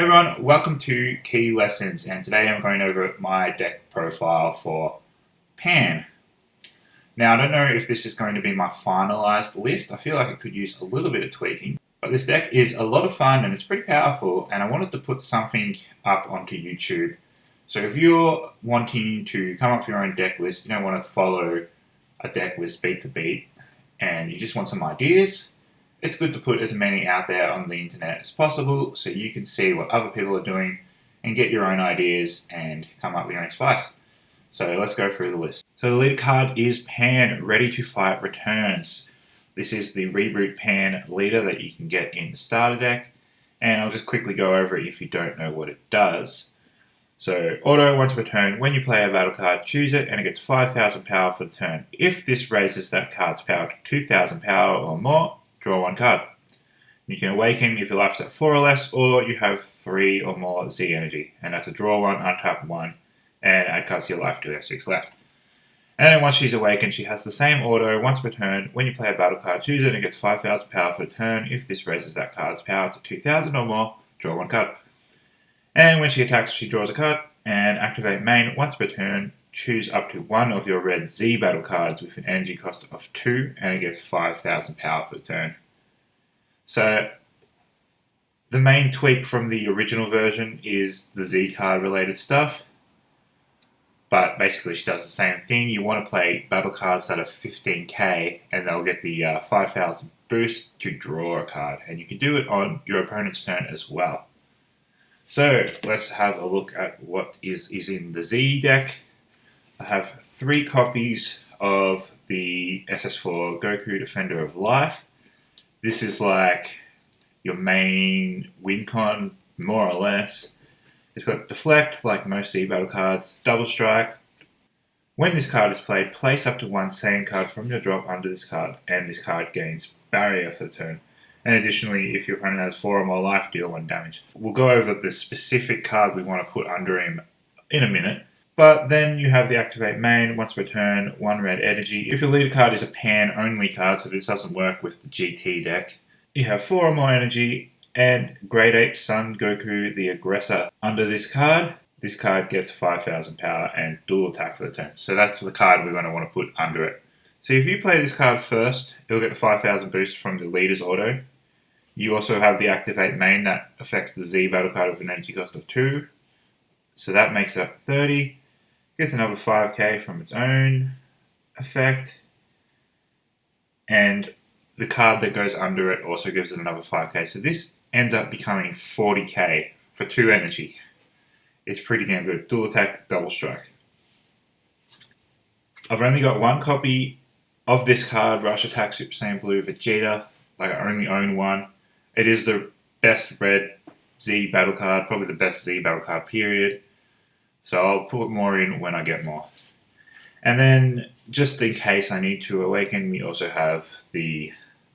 everyone, welcome to Key Lessons, and today I'm going over my deck profile for Pan. Now, I don't know if this is going to be my finalised list. I feel like it could use a little bit of tweaking, but this deck is a lot of fun and it's pretty powerful, and I wanted to put something up onto YouTube. So if you're wanting to come up with your own deck list, you don't want to follow a deck list beat to beat, and you just want some ideas, it's good to put as many out there on the internet as possible so you can see what other people are doing and get your own ideas and come up with your own spice. So let's go through the list. So the leader card is Pan, Ready to Fight Returns. This is the Reboot Pan leader that you can get in the starter deck, and I'll just quickly go over it if you don't know what it does. So auto, once per turn, when you play a battle card, choose it and it gets 5,000 power for the turn. If this raises that card's power to 2,000 power or more, draw one card. You can awaken if your life's at 4 or less, or you have 3 or more Z energy, and that's a draw 1, untap 1, and add cards to your life to have 6 left. And then once she's awakened, she has the same auto once per turn. When you play a battle card, choose it and it gets 5,000 power for the turn. If this raises that card's power to 2,000 or more, draw one card. And when she attacks, she draws a card, and activate main once per turn. Choose up to one of your red Z battle cards with an energy cost of 2, and it gets 5,000 power for the turn. So, the main tweak from the original version is the Z card related stuff, but basically she does the same thing. You want to play battle cards that are 15k, and they'll get the 5,000 boost to draw a card, and you can do it on your opponent's turn as well. So, let's have a look at what is in the Z deck. I have 3 copies of the SS4 Goku Defender of Life. This is like your main win con, more or less. It's got Deflect, like most Z battle cards, Double Strike. When this card is played, place up to one Saiyan card from your drop under this card, and this card gains Barrier for the turn. And additionally, if your opponent has 4 or more life, deal 1 damage. We'll go over the specific card we want to put under him in a minute. But then you have the activate main, once per turn, 1 red energy. If your leader card is a Pan only card, so this doesn't work with the GT deck, you have 4 or more energy, and Grade 8 Sun Goku the Aggressor. Under this card gets 5,000 power and dual attack for the turn. So that's the card we're going to want to put under it. So if you play this card first, it'll get the 5,000 boost from the leader's auto. You also have the activate main that affects the Z battle card with an energy cost of 2. So that makes it up 30. Gets another 5k from its own effect, and the card that goes under it also gives it another 5k, so this ends up becoming 40k for 2 energy. It's pretty damn good. Dual attack, double strike. I've only got 1 copy of this card, Rush Attack Super Saiyan Blue Vegeta. Like, I only own 1. It is the best red Z battle card, probably the best Z battle card period. So I'll put more in when I get more. And then, just in case I need to awaken, we also have the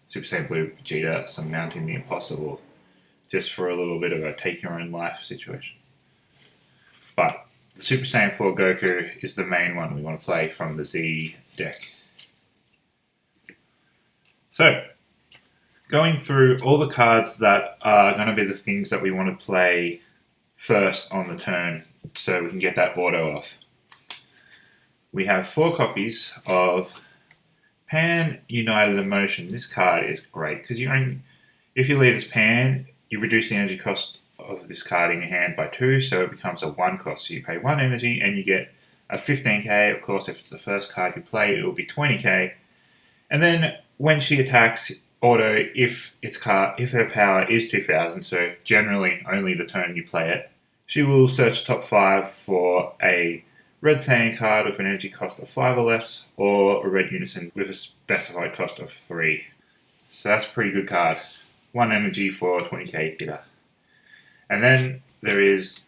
Super Saiyan Blue Vegeta surmounting the impossible, just for a little bit of a take your own life situation. But the Super Saiyan 4 Goku is the main one we want to play from the Z deck. So, going through all the cards that are going to be the things that we want to play first on the turn, so we can get that auto off. We have 4 copies of Pan United Emotion. This card is great because if you lead as Pan, you reduce the energy cost of this card in your hand by 2, so it becomes a 1 cost. So you pay 1 energy and you get a 15k. Of course, if it's the first card you play, it will be 20k. And then when she attacks, auto, if her power is 2,000, so generally only the turn you play it, she will search top 5 for a red Saiyan card with an energy cost of 5 or less, or a red Unison with a specified cost of 3. So that's a pretty good card. 1 energy for 20k hitter. And then there is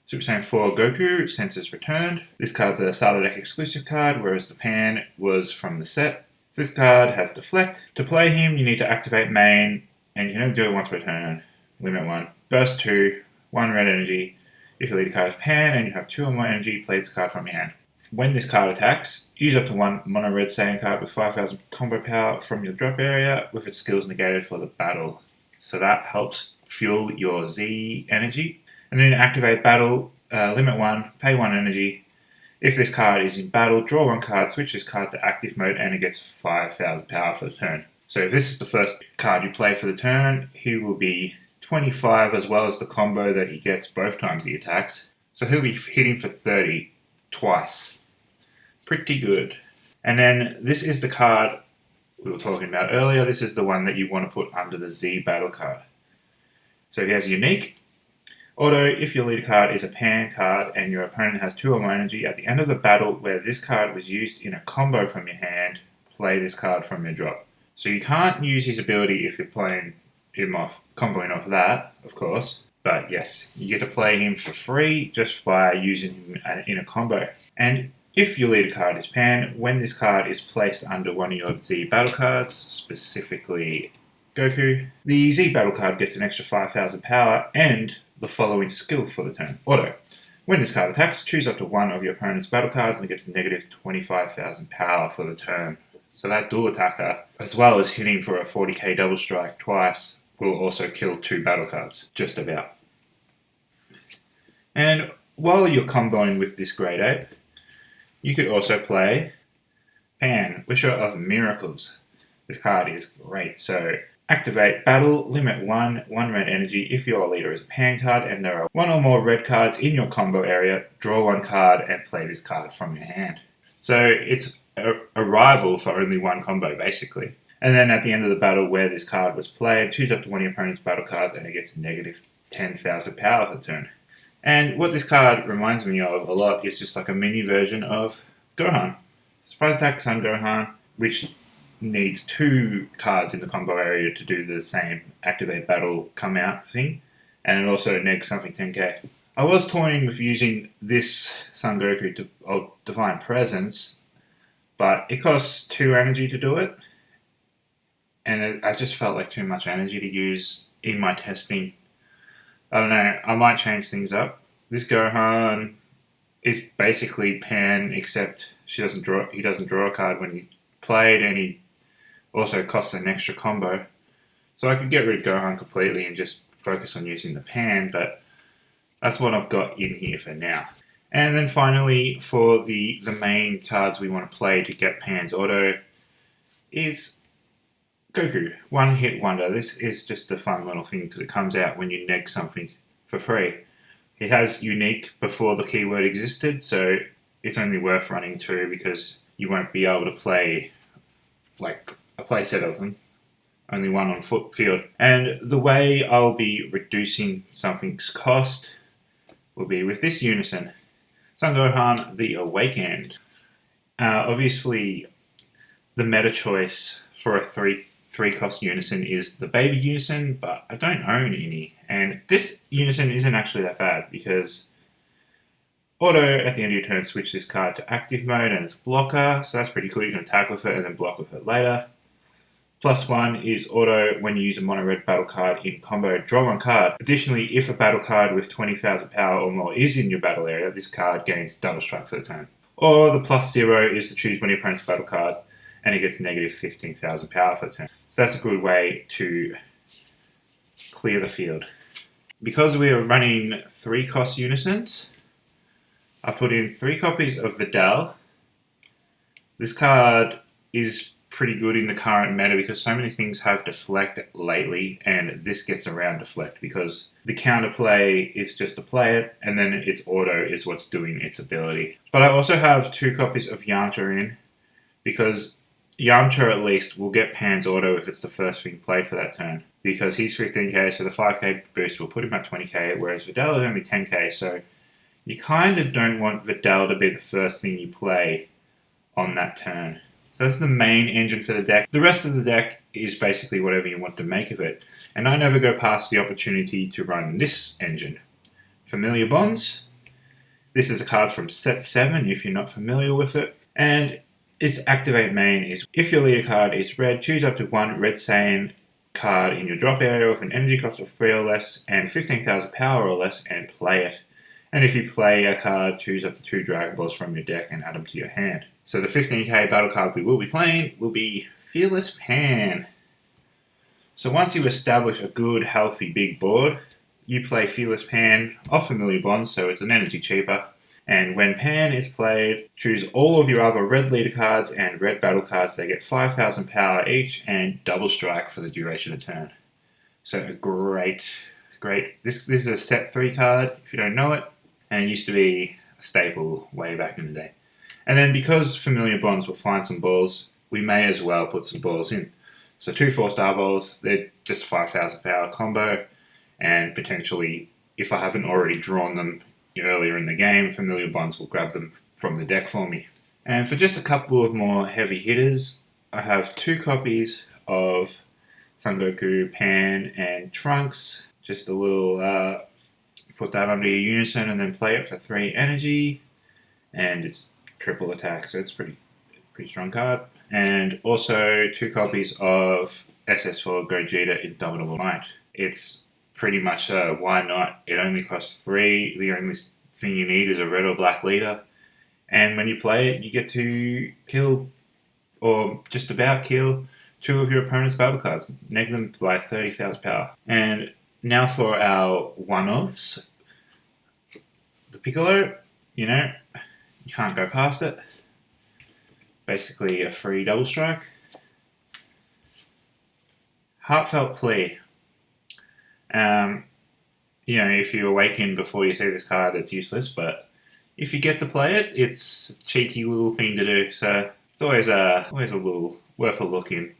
Super Saiyan 4 Goku, Senses Returned. This card's a starter deck exclusive card, whereas the Pan was from the set. This card has Deflect. To play him, you need to activate main, and you can only do it once per turn. Limit 1. Burst 2. 1 red energy. If your leader card is Pan and you have 2 or more energy, play this card from your hand. When this card attacks, use up to 1 mono red Saiyan card with 5,000 combo power from your drop area with its skills negated for the battle. So that helps fuel your Z energy. And then activate battle, limit 1, pay 1 energy. If this card is in battle, draw 1 card, switch this card to active mode, and it gets 5,000 power for the turn. So if this is the first card you play for the turn, he will be 25 as well as the combo that he gets both times he attacks. So he'll be hitting for 30 twice. Pretty good. And then this is the card we were talking about earlier. This is the one that you want to put under the Z battle card. So he has unique. Auto, if your leader card is a pan card and your opponent has 2 or more energy, at the end of the battle where this card was used in a combo from your hand, play this card from your drop. So you can't use his ability if you're playing him off, comboing off that, of course. But yes, you get to play him for free just by using him in a combo. And if your leader card is pan, when this card is placed under one of your Z battle cards, specifically Goku, the Z battle card gets an extra 5,000 power and the following skill for the turn. Auto. When this card attacks, choose up to one of your opponent's battle cards and it gets negative 25,000 power for the turn. So that dual attacker, as well as hitting for a 40k double strike twice, will also kill 2 battle cards, just about. And while you're comboing with this Great Ape, you could also play Pan, Wisher of Miracles. This card is great. So activate battle, limit 1 red energy. If your leader is a pan card and there are 1 or more red cards in your combo area, draw 1 card and play this card from your hand. So it's a rival for only 1 combo, basically. And then at the end of the battle where this card was played, choose up to one of your opponent's battle cards and it gets negative 10,000 power for the turn. And what this card reminds me of a lot is just like a mini version of Gohan. Surprise Attack Son Gohan, which needs 2 cards in the combo area to do the same activate battle come out thing, and it also negs something 10k. I was toying with using this Son Goku to Divine Presence, but it costs 2 energy to do it, and I just felt like too much energy to use in my testing. I don't know, I might change things up. This Gohan is basically pan, except he doesn't draw a card when he played, and he also costs an extra combo. So I could get rid of Gohan completely and just focus on using the pan, but that's what I've got in here for now. And then finally, for the main cards we want to play to get Pan's auto is Goku, One Hit Wonder. This is just a fun little thing because it comes out when you neg something for free. It has unique before the keyword existed, so it's only worth running 2 because you won't be able to play like a playset of them. Only 1 on foot field. And the way I'll be reducing something's cost will be with this unison. Son Gohan, the Awakened. Obviously, the meta choice for a 3 cost unison is the baby unison, but I don't own any. And this unison isn't actually that bad because auto, at the end of your turn, switch this card to active mode and it's blocker, so that's pretty cool. You can attack with it and then block with it later. +1 is auto when you use a mono red battle card in combo, draw 1 card. Additionally, if a battle card with 20,000 power or more is in your battle area, this card gains double strike for the turn. Or the +0 is to choose one of your opponent's battle cards and it gets negative 15,000 power for the turn. So that's a good way to clear the field. Because we are running 3 cost unisons, I put in 3 copies of Videl. This card is pretty good in the current meta because so many things have deflect lately, and this gets around deflect because the counterplay is just to play it, and then its auto is what's doing its ability. But I also have 2 copies of Yamcha in because Yamcha at least will get Pan's auto if it's the first thing played for that turn because he's 15k, so the 5k boost will put him at 20k, whereas Videl is only 10k, so you kind of don't want Videl to be the first thing you play on that turn. So that's the main engine for the deck. The rest of the deck is basically whatever you want to make of it. And I never go past the opportunity to run this engine. Familiar Bonds. This is a card from set 7 if you're not familiar with it. And its activate main is if your leader card is red, choose up to 1 red Saiyan card in your drop area with an energy cost of 3 or less and 15,000 power or less and play it. And if you play a card, choose up to 2 Dragon Balls from your deck and add them to your hand. So the 15k battle card we will be playing will be Fearless Pan. So once you establish a good, healthy, big board, you play Fearless Pan off Familiar Bonds, so it's an energy cheaper. And when Pan is played, choose all of your other red leader cards and red battle cards. They get 5,000 power each and double strike for the duration of turn. So a great. This is a set 3 card, if you don't know it, and it used to be a staple way back in the day. And then because Familiar Bonds will find some balls, we may as well put some balls in. So 2 4-star balls, they're just 5,000 power combo, and potentially, if I haven't already drawn them earlier in the game, Familiar Bonds will grab them from the deck for me. And for just a couple of more heavy hitters, I have 2 copies of Son Goku, Pan, and Trunks. Just a little, put that under your unison and then play it for 3 energy, and it's triple attack, so it's pretty strong card. And also 2 copies of SS4 Gogeta Indomitable Might. It's pretty much why not? It only costs 3. The only thing you need is a red or black leader, and when you play it, you get to kill, or just about kill, 2 of your opponent's battle cards, neg them by 30,000 power. And now for our one-offs. The Piccolo, you can't go past it. Basically a free double strike. Heartfelt Plea. If you awaken before you see this card, it's useless, but if you get to play it, it's a cheeky little thing to do, so it's always a little worth a look in,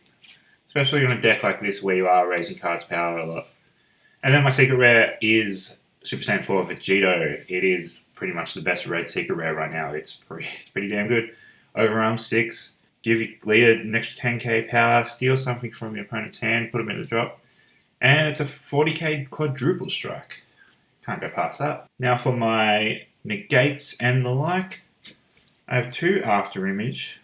especially on a deck like this where you are raising cards' power a lot. And then my secret rare is Super Saiyan 4 Vegito. It is pretty much the best red secret rare right now. It's pretty damn good. Overarm 6, give your leader an extra 10k power, steal something from your opponent's hand, put them in the drop, and it's a 40k quadruple strike. Can't go past that. Now for my negates and the like, I have 2 after image.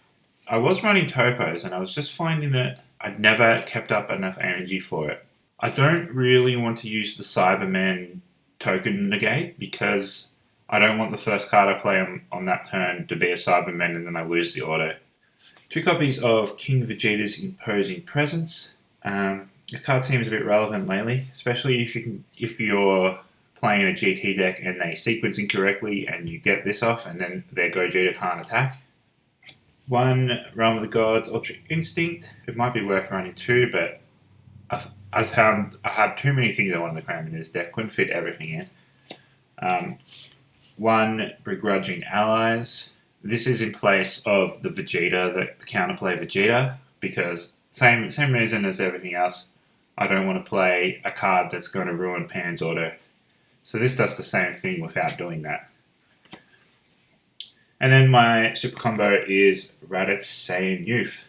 I was running topos and I was just finding that I'd never kept up enough energy for it. I don't really want to use the Cyberman token negate because I don't want the first card I play on that turn to be a Cyberman and then I lose the auto. 2 copies of King Vegeta's Imposing Presence. This card seems a bit relevant lately, especially if you're playing a GT deck and they sequence incorrectly and you get this off and then their Gogeta can't attack. 1 Realm of the Gods Ultra Instinct. It might be worth running 2, but I found I had too many things I wanted to cram in this deck. Couldn't fit everything in. 1 Begrudging Allies. This is in place of the Vegeta, the counterplay Vegeta, because same reason as everything else. I don't want to play a card that's going to ruin Pan's auto. So this does the same thing without doing that. And then my super combo is Raditz Saiyan Youth.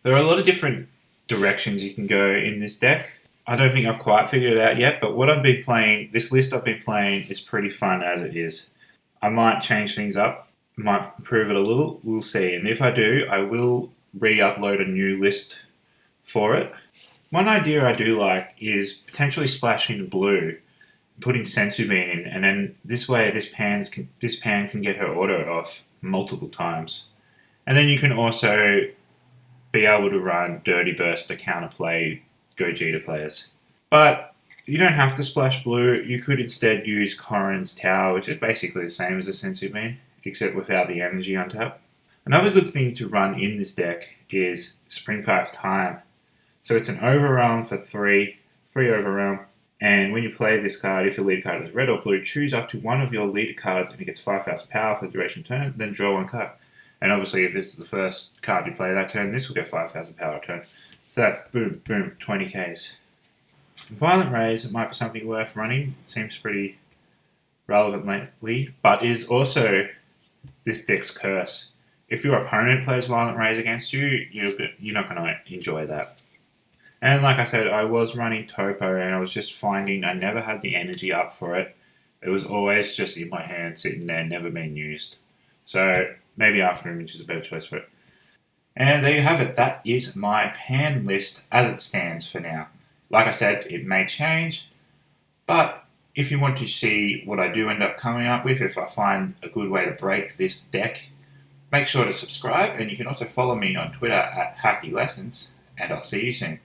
There are a lot of different directions you can go in this deck. I don't think I've quite figured it out yet, but what I've been playing, this list I've been playing is pretty fun as it is. I might change things up, might improve it a little, we'll see. And if I do, I will re-upload a new list for it. One idea I do like is potentially splashing blue, putting Sensu Bean in, and then this way this pan can get her auto off multiple times. And then you can also be able to run Dirty Burst to counterplay Gogeta players. But you don't have to splash blue. You could instead use Corrin's Tower, which is basically the same as a Sensu Bean, except without the energy on tap. Another good thing to run in this deck is Supreme Kai of Time. So it's an overrealm for 3 overrealm. And when you play this card, if your lead card is red or blue, choose up to 1 of your leader cards and it gets 5,000 power for the duration turn, then draw 1 card. And obviously if this is the first card you play that turn, this will get 5,000 power a turn. So that's boom, 20Ks. Violent Rays, it might be something worth running. It seems pretty relevant lately, but it is also this deck's curse. If your opponent plays Violent Rays against you, you're not going to enjoy that. And like I said, I was running Topo and I was just finding I never had the energy up for it. It was always just in my hand, sitting there, never being used. So maybe After Image is a better choice for it. And there you have it. That is my pan list as it stands for now. Like I said, it may change, but if you want to see what I do end up coming up with, if I find a good way to break this deck, make sure to subscribe, and you can also follow me on Twitter at HackyLessons, and I'll see you soon.